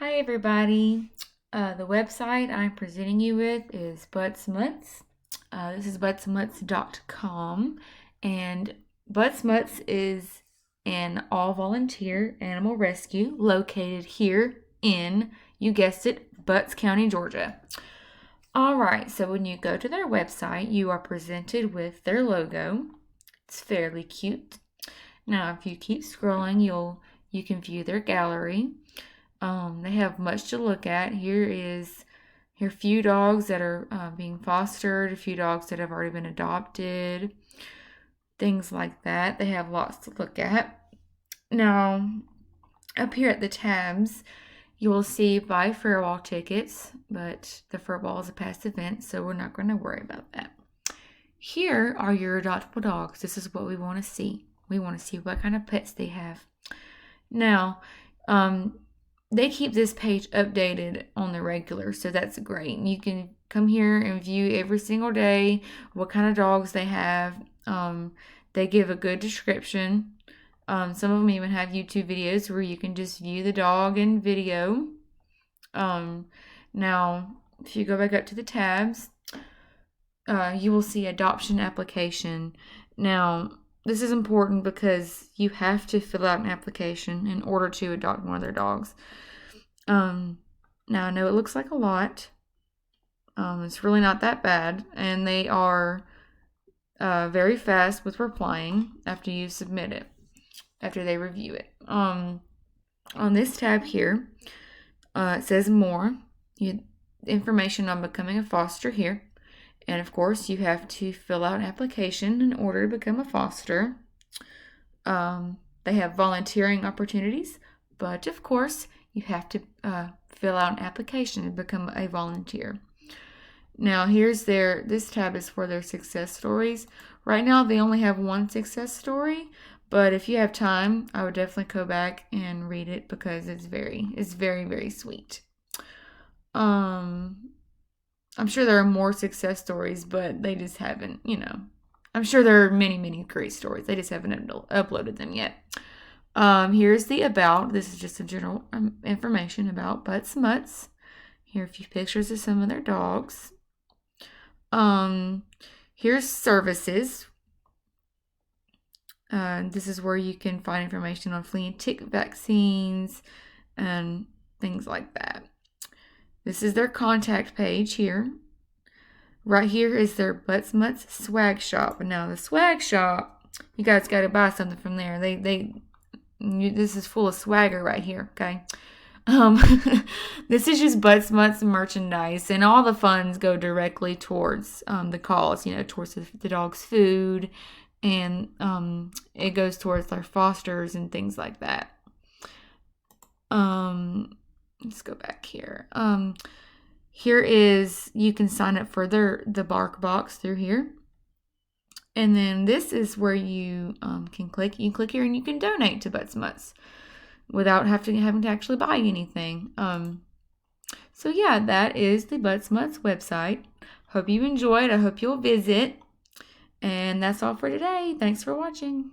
Hi everybody. The website I'm presenting you with is Mutts. This is buttsmutts.com, and Mutts is an all-volunteer animal rescue located here in, you guessed it, Butts County, Georgia. All right, so when you go to their website, you are presented with their logo. It's fairly cute. Now, if you keep scrolling, you can view their gallery. They have much to look at. Here a few dogs that are being fostered, a few dogs that have already been adopted, things like that. They have lots to look at. Now, up here at the tabs, you will see buy farewell tickets, but the furball is a past event, so we're not going to worry about that. Here are your adoptable dogs. This is what we want to see. We want to see what kind of pets they have. Now, they keep this page updated on the regular, so that's great. You can come here and view every single day what kind of dogs they have. They give a good description. Some of them even have YouTube videos where you can just view the dog in video. Now, if you go back up to the tabs, you will see adoption application. Now, this is important because you have to fill out an application in order to adopt one of their dogs. Now I know it looks like a lot. It's really not that bad, and they are very fast with replying after you submit it, after they review it. On this tab here, it says more. Information on becoming a foster here. And of course, you have to fill out an application in order to become a foster. They have volunteering opportunities, but of course, you have to fill out an application to become a volunteer. Now, this tab is for their success stories. Right now, they only have one success story, but if you have time, I would definitely go back and read it because it's very, very sweet. I'm sure there are more success stories, but they just haven't, I'm sure there are many great stories. They just haven't uploaded them yet. Here's the about. This is just some general information about Butts Mutts. Here are a few pictures of some of their dogs. Here's services. This is where you can find information on flea and tick vaccines and things like that. This is their contact page here. Right here is their Butts Mutts swag shop. And now the swag shop, you guys got to buy something from there. This is full of swagger right here, okay? This is just Butts Mutts merchandise, and all the funds go directly towards the cause, towards the dog's food, and it goes towards their fosters and things like that. Let's go back here. Here is, you can sign up for the bark box through here. And then this is where you can click. You click here and you can donate to Butts Mutts without having to actually buy anything. So yeah, that is the Butts Mutts website. Hope you enjoyed. I hope you'll visit. And that's all for today. Thanks for watching.